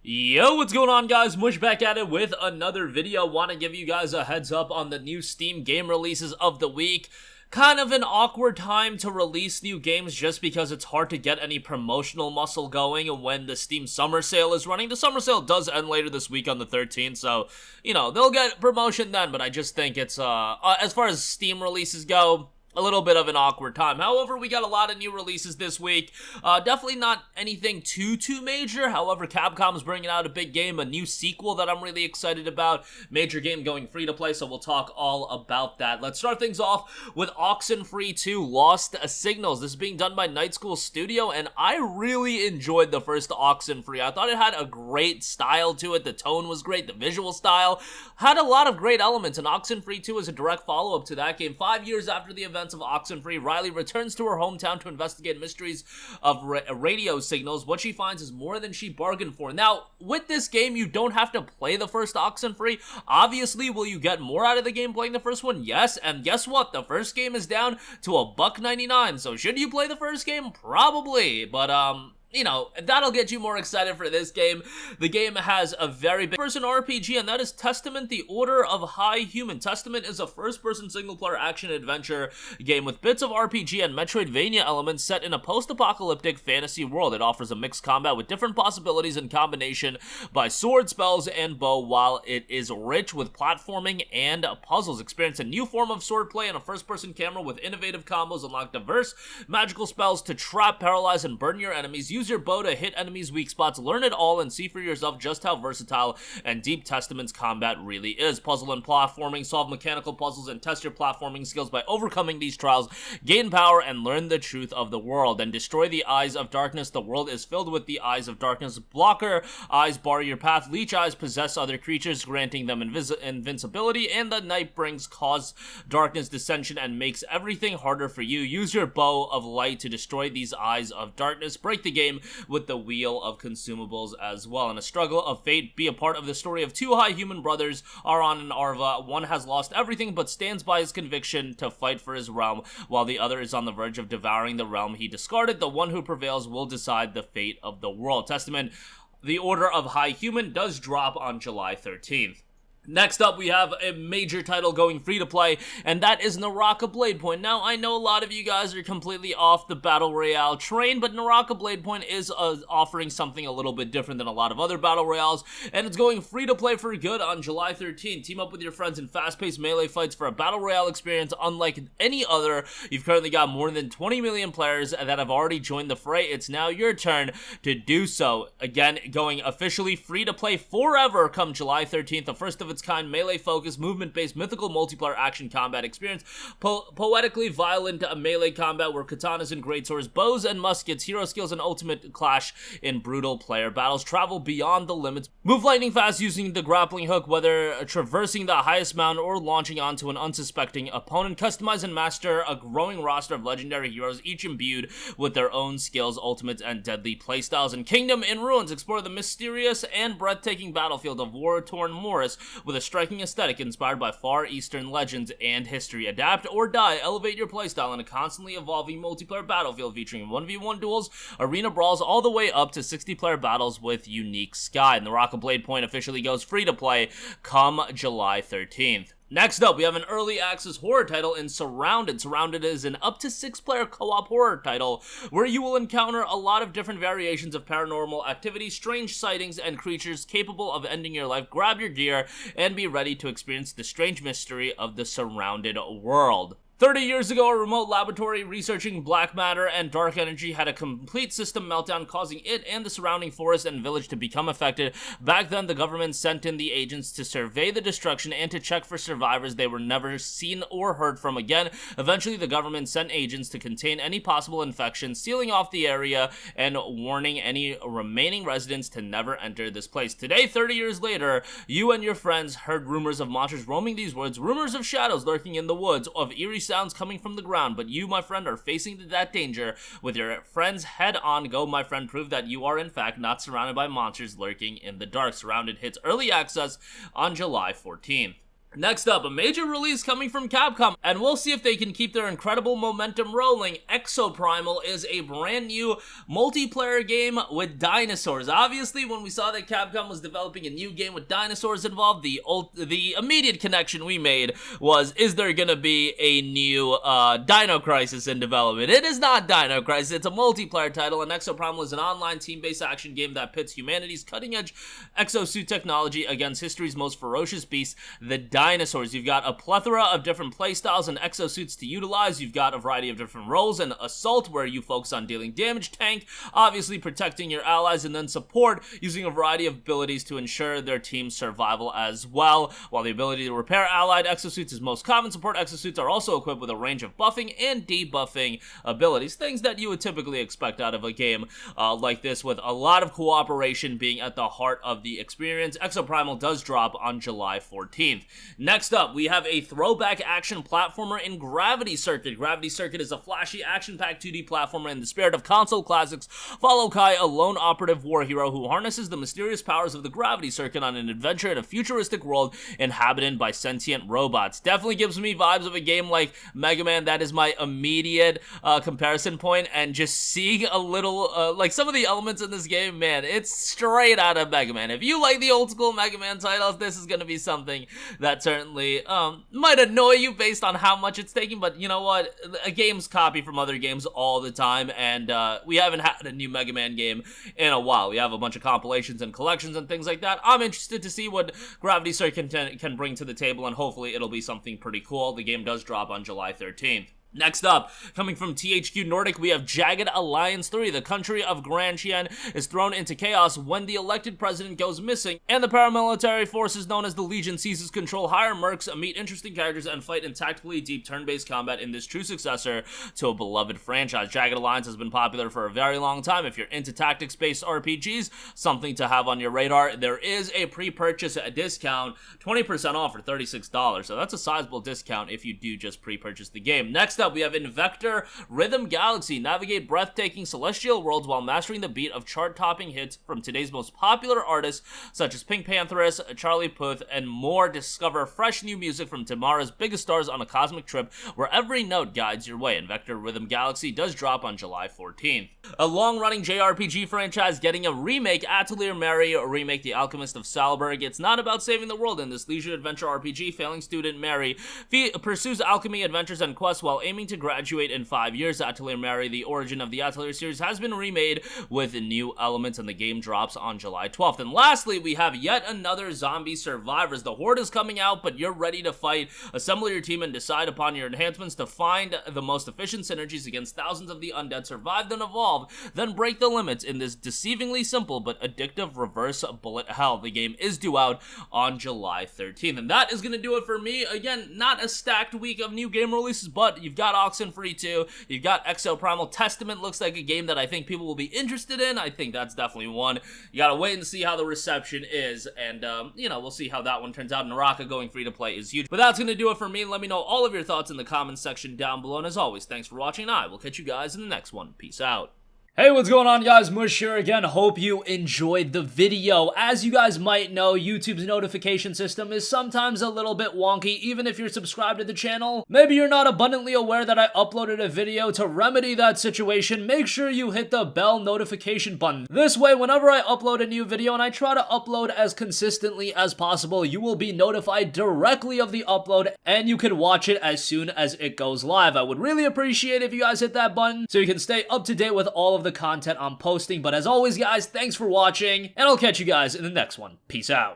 Yo, what's going on, guys? Mush back at it with another video. Want to give you guys a heads up on the new Steam game releases of the week. Kind of an awkward time to release new games just because it's hard to get any promotional muscle going when the Steam summer sale is running. The summer sale does end later this week on the 13th, so, you know, they'll get promotion then, but I just think it's, as far as Steam releases go, a little bit of an awkward time. However, we got a lot of new releases this week. Definitely not anything too major. However, Capcom's bringing out a big game, a new sequel that I'm really excited about. Major game going free to play, so we'll talk all about that. Let's start things off with OXENFREE 2 Lost Signals. This is being done by Night School Studio, and I really enjoyed the first OXENFREE. I thought it had a great style to it. The tone was great. The visual style had a lot of great elements, and OXENFREE 2 is a direct follow-up to that game. 5 years after the events of OXENFREE, Riley returns to her hometown to investigate mysteries of radio signals. What she finds is more than she bargained for. Now, with this game, you don't have to play the first OXENFREE. Obviously, will you get more out of the game playing the first one? Yes, and guess what? The first game is down to $1.99, so should you play the first game? Probably, but you know, that'll get you more excited for this game. The game has a very big first-person RPG, and that is Testament: The Order of High Human. Testament is a first-person single-player action-adventure game with bits of RPG and Metroidvania elements set in a post-apocalyptic fantasy world. It offers a mixed combat with different possibilities in combination by sword, spells, and bow, while it is rich with platforming and puzzles. Experience a new form of swordplay and a first-person camera with innovative combos. Unlock diverse magical spells to trap, paralyze, and burn your enemies. Use your bow to hit enemies' weak spots. Learn it all and see for yourself just how versatile and deep Testament's combat really is. Puzzle and platforming. Solve mechanical puzzles and test your platforming skills by overcoming these trials. Gain power and learn the truth of the world. And destroy the Eyes of Darkness. The world is filled with the Eyes of Darkness. Blocker eyes bar your path. Leech eyes possess other creatures, granting them invincibility. And the night brings cause darkness, dissension, and makes everything harder for you. Use your bow of light to destroy these Eyes of Darkness. Break the game with the wheel of consumables as well. In a struggle of fate, be a part of the story of two high human brothers, Aron and Arva. One has lost everything but stands by his conviction to fight for his realm, while the other is on the verge of devouring the realm he discarded. The one who prevails will decide the fate of the world. Testament: The Order of High Human does drop on July 13th. Next up, we have a major title going free to play, and that is NARAKA BLADEPOINT. Now, I know a lot of you guys are completely off the Battle Royale train, but NARAKA BLADEPOINT is offering something a little bit different than a lot of other Battle Royales, and it's going free to play for good on July 13th. Team up with your friends in fast-paced melee fights for a Battle Royale experience unlike any other. You've currently got more than 20 million players that have already joined the fray. It's now your turn to do so. Again, going officially free to play forever come July 13th, the first of its kind melee-focused, movement-based, mythical multiplayer action combat experience. Poetically violent melee combat where katanas and greatswords, bows and muskets, hero skills, and ultimate clash in brutal player battles. Travel beyond the limits. Move lightning fast using the grappling hook, whether traversing the highest mountain or launching onto an unsuspecting opponent. Customize and master a growing roster of legendary heroes, each imbued with their own skills, ultimates, and deadly playstyles. In Kingdom in Ruins, explore the mysterious and breathtaking battlefield of war-torn Morris with a striking aesthetic inspired by Far Eastern legends and history. Adapt or die, elevate your playstyle in a constantly evolving multiplayer battlefield featuring 1v1 duels, arena brawls, all the way up to 60-player battles with unique sky. And NARAKA BLADEPOINT officially goes free to play come July 13th. Next up, we have an early access horror title in Surrounded. Surrounded is an up to 6-player co-op horror title where you will encounter a lot of different variations of paranormal activity, strange sightings, and creatures capable of ending your life. Grab your gear and be ready to experience the strange mystery of the Surrounded world. 30 years ago, a remote laboratory researching black matter and dark energy had a complete system meltdown, causing it and the surrounding forest and village to become affected. Back then, the government sent in the agents to survey the destruction and to check for survivors they were never seen or heard from again. Eventually, the government sent agents to contain any possible infection, sealing off the area and warning any remaining residents to never enter this place. Today, 30 years later, you and your friends heard rumors of monsters roaming these woods, rumors of shadows lurking in the woods, of eerie sounds coming from the ground, but you, my friend, are facing that danger with your friends head on. Go, my friend, prove that you are in fact not surrounded by monsters lurking in the dark. Surrounded hits early access on July 14th. Next up, a major release coming from Capcom, and we'll see if they can keep their incredible momentum rolling. Exoprimal is a brand new multiplayer game with dinosaurs. Obviously, when we saw that Capcom was developing a new game with dinosaurs involved, the immediate connection we made was, is there gonna be a new Dino Crisis in development? It is not Dino Crisis, it's a multiplayer title, and Exoprimal is an online team-based action game that pits humanity's cutting-edge exosuit technology against history's most ferocious beasts, the dinosaurs. You've got a plethora of different playstyles and exosuits to utilize. You've got a variety of different roles, and assault, where you focus on dealing damage, tank, obviously protecting your allies, and then support, using a variety of abilities to ensure their team's survival as well. While the ability to repair allied exosuits is most common, support exosuits are also equipped with a range of buffing and debuffing abilities, things that you would typically expect out of a game like this, with a lot of cooperation being at the heart of the experience. Exoprimal does drop on July 14th. Next up, we have a throwback action platformer in Gravity Circuit. Gravity Circuit is a flashy, action-packed 2D platformer in the spirit of console classics. Follow Kai, a lone operative war hero who harnesses the mysterious powers of the Gravity Circuit on an adventure in a futuristic world inhabited by sentient robots. Definitely gives me vibes of a game like Mega Man. That is my immediate comparison point, and just seeing a little, like some of the elements in this game, man, it's straight out of Mega Man. If you like the old school Mega Man titles, this is going to be something that certainly might annoy you based on how much it's taking, but you know what? A game's copy from other games all the time, and we haven't had a new Mega Man game in a while. We have a bunch of compilations and collections and things like that. I'm interested to see what Gravity Circuit can bring to the table, and hopefully it'll be something pretty cool. The game does drop on July 13th. Next up, coming from THQ Nordic, we have Jagged Alliance 3. The country of Grand Chien is thrown into chaos when the elected president goes missing, and the paramilitary forces known as the Legion seizes control. Hire mercs, meet interesting characters, and fight in tactically deep turn-based combat in this true successor to a beloved franchise. Jagged Alliance has been popular for a very long time. If you're into tactics-based RPGs, something to have on your radar. There is a pre-purchase discount, 20% off for $36, so that's a sizable discount if you do just pre-purchase the game. Next up, we have Invector Rhythm Galaxy. Navigate breathtaking celestial worlds while mastering the beat of chart-topping hits from today's most popular artists such as Pink Pantheress, Charlie Puth, and more. Discover fresh new music from tomorrow's biggest stars on a cosmic trip where every note guides your way. Invector Rhythm Galaxy does drop on July 14th. A long-running JRPG franchise getting a remake. Atelier remake The Alchemist of Salburg. It's not about saving the world in this leisure adventure RPG. Failing student Mary pursues alchemy adventures and quests while aiming to graduate in 5 years. Atelier, the origin of the Atelier series, has been remade with new elements, and the game drops on July 12th. And lastly, we have yet another Zombie Survivors. The Horde is coming out, but you're ready to fight. Assemble your team and decide upon your enhancements to find the most efficient synergies against thousands of the undead. Survive and evolve, then break the limits in this deceivingly simple but addictive reverse bullet hell. The game is due out on July 13th. And that is going to do it for me. Again, not a stacked week of new game releases, but you've got OXENFREE 2, you've got Exoprimal. Testament looks like a game that I think people will be interested in. I think that's definitely one. You gotta wait and see how the reception is, and you know, we'll see how that one turns out. NARAKA going free to play is huge. But that's gonna do it for me. Let me know all of your thoughts in the comments section down below, and as always, thanks for watching, and I will catch you guys in the next one. Peace out. Hey, what's going on, guys? Mush here again. Hope you enjoyed the video. As you guys might know, YouTube's notification system is sometimes a little bit wonky, even if you're subscribed to the channel. Maybe you're not abundantly aware that I uploaded a video. To remedy that situation, make sure you hit the bell notification button. This way, whenever I upload a new video, and I try to upload as consistently as possible, you will be notified directly of the upload, and you can watch it as soon as it goes live. I would really appreciate if you guys hit that button so you can stay up to date with all of the content I'm posting. But as always, guys, thanks for watching, and I'll catch you guys in the next one. Peace out.